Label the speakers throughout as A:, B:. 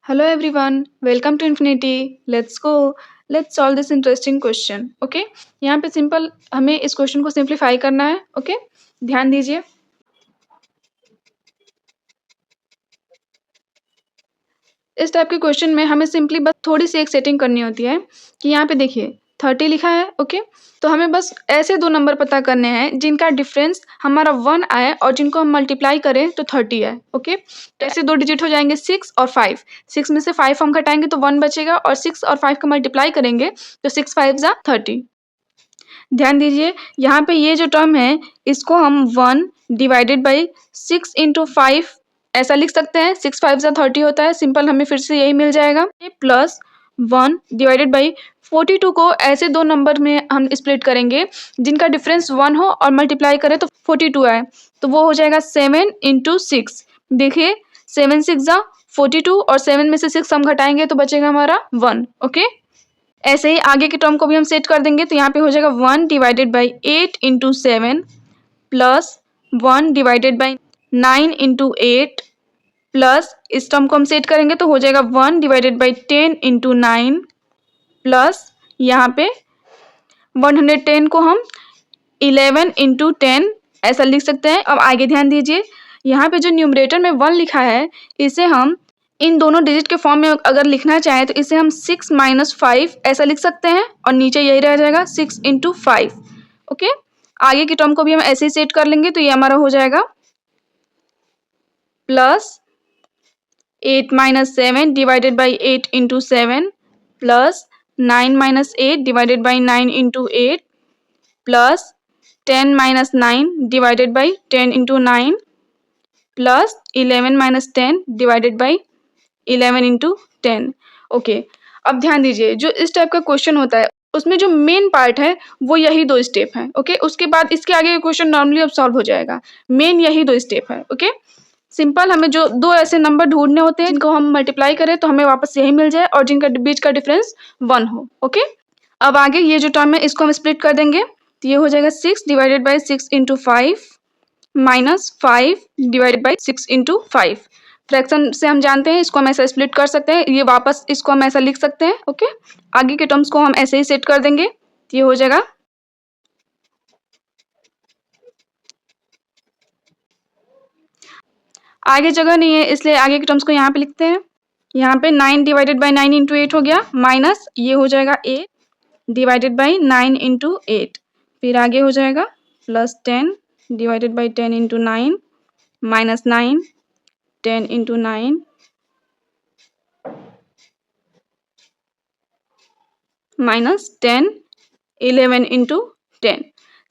A: Hello everyone, welcome to Infinity. Let's go. Let's solve this interesting question. Okay? यहाँ पे simple हमें इस question को सिंप्लीफाई करना है. ओके? ध्यान दीजिए. इस टाइप के क्वेश्चन में हमें सिंपली बस थोड़ी सी एक सेटिंग करनी होती है कि यहाँ पे देखिए 30 लिखा है. ओके? तो हमें बस ऐसे दो नंबर पता करने हैं जिनका डिफरेंस हमारा 1 आए और जिनको हम मल्टीप्लाई करें तो 30 है. ओके? तो ऐसे दो डिजिट हो जाएंगे 6 और 5. 6 में से 5 हम घटाएंगे तो 1 बचेगा और 6 और 5 का मल्टीप्लाई करेंगे तो 6 5 जा 30. ध्यान दीजिए यहाँ पे ये जो टर्म है इसको हम 1 डिवाइडेड बाई 6 इंटू 5 ऐसा लिख सकते हैं. 6 5 जा 30 होता है. सिंपल हमें फिर से यही मिल जाएगा. प्लस 1 डिवाइडेड बाई 42 को ऐसे दो नंबर में हम स्प्लिट करेंगे जिनका डिफरेंस 1 हो और मल्टीप्लाई करें तो 42 आए. तो वो हो जाएगा 7 इंटू 6. देखिए 7 6 जा 42 और 7 में से 6 हम घटाएंगे तो बचेगा हमारा 1. ओके? ऐसे ही आगे के टर्म को भी हम सेट कर देंगे तो यहाँ पे हो जाएगा 1 divided by 8 into 7 plus 1 divided by 9 into 8 plus इस टर्म को हम सेट करेंगे तो हो जाएगा 1 डिवाइडेड बाई 10 इंटू 9 प्लस यहाँ पे 110 को हम 11 इंटू 10 ऐसा लिख सकते हैं. अब आगे ध्यान दीजिए यहाँ पे जो न्यूमरेटर में 1 लिखा है इसे हम इन दोनों डिजिट के फॉर्म में अगर लिखना चाहें तो इसे हम 6 माइनस 5 ऐसा लिख सकते हैं और नीचे यही रह जाएगा 6 इंटू 5. ओके? आगे की टर्म को भी हम ऐसे ही सेट कर लेंगे तो ये हमारा हो जाएगा plus 8 minus 7 divided by 8 into 7 plus 9 minus 8 divided by 9 into 8 plus 10 minus 9 divided by 10 into 9 plus 11 minus 10 divided by 11 into 10. Okay? अब ध्यान दीजिए जो इस टाइप का क्वेश्चन होता है उसमें जो मेन पार्ट है वो यही दो स्टेप है. ओके? उसके बाद इसके आगे का क्वेश्चन नॉर्मली अब सॉल्व हो जाएगा. मेन यही दो स्टेप है. ओके? सिंपल हमें जो दो ऐसे नंबर ढूंढने होते हैं जिनको हम मल्टीप्लाई करें तो हमें वापस यही मिल जाए और जिनका बीच का डिफरेंस 1 हो. ओके? अब आगे ये जो टर्म है इसको हम स्प्लिट कर देंगे तो ये हो जाएगा 6 divided by 6 into 5 minus 5 divided by 6 into 5. Fraction से हम जानते हैं इसको हम ऐसा स्प्लिट कर सकते हैं. ये वापस इसको हम ऐसा लिख सकते हैं. ओके? आगे के टर्म्स को हम ऐसे ही सेट कर देंगे तो ये हो जाएगा आगे जगह नहीं है इसलिए आगे के टर्म्स को यहाँ पे लिखते हैं. यहाँ पे 9 डिवाइडेड बाई 9 इंटू 8 हो गया माइनस ये हो जाएगा 8 डिवाइडेड बाई 9 इंटू 8. फिर आगे हो जाएगा plus 10 divided by 10 into 9 minus 9 10 into 9 minus 10 11 into 10.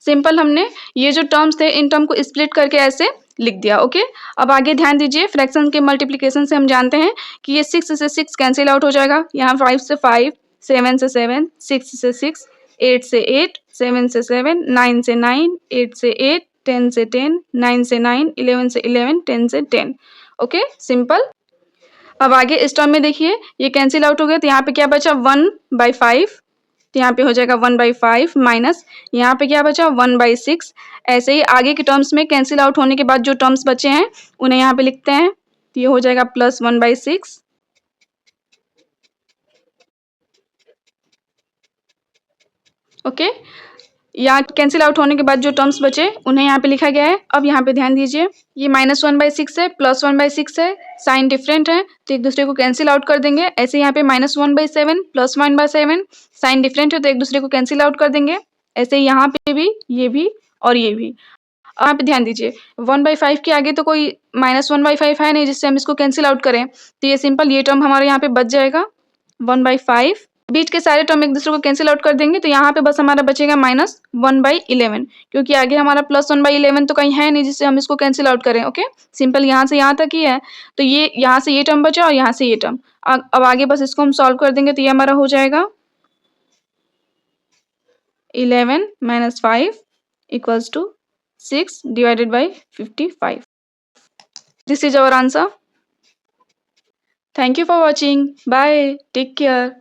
A: Simple हमने ये जो टर्म्स थे इन टर्म को स्प्लिट करके ऐसे लिख दिया. ओके? अब आगे ध्यान दीजिए फ्रैक्शन के मल्टीप्लिकेशन से हम जानते हैं कि ये 6 से 6 कैंसिल आउट हो जाएगा. यहाँ 5 से 5 7 से 7 6 से 6 8 से 8 7 से 7 9 से 9 8 से 8 10 से 10 9 से 9 11 से 11 10 से 10. ओके? सिंपल. अब आगे इस टर्म में देखिए ये कैंसिल आउट हो गया तो यहाँ पे क्या बचा 1/5 तो यहाँ पे हो जाएगा 1/5 माइनस यहाँ पे क्या बचा 1/6. ऐसे ही आगे के टर्म्स में कैंसिल आउट होने के बाद जो टर्म्स बचे हैं उन्हें यहाँ पे लिखते हैं तो ये हो जाएगा प्लस 1/6. ओके? यहाँ कैंसिल आउट होने के बाद जो टर्म्स बचे उन्हें यहाँ पे लिखा गया है. अब यहाँ पे ध्यान दीजिए ये -1/6 है प्लस 1/6 है साइन डिफरेंट है तो एक दूसरे को कैंसिल आउट कर देंगे. ऐसे यहाँ पे -1/7 प्लस 1/7 साइन डिफरेंट है तो एक दूसरे को कैंसिल आउट कर देंगे. ऐसे यहाँ पे भी ये भी और ये भी. अब यहाँ पे ध्यान दीजिए 1/5 के आगे तो कोई -1/5 है नहीं जिससे हम इसको कैंसिल आउट करें तो ये सिंपल ये टर्म हमारे यहाँ पे बच जाएगा 1/5. बीच के सारे टर्म एक दूसरे को कैंसिल आउट कर देंगे तो यहाँ पे बस हमारा बचेगा -1/11 क्योंकि आगे हमारा +1/11 तो कहीं है नहीं जिससे हम इसको कैंसिल आउट करें. ओके? सिंपल यहाँ से यहाँ तक ही है तो ये यहाँ से ये टर्म बचा और यहाँ से ये टर्म. अब आगे बस इसको हम सॉल्व कर देंगे तो ये हमारा हो जाएगा 11 - 5 equals to 6 divided by 55. This is our answer. Thank you for watching. Bye. Take care.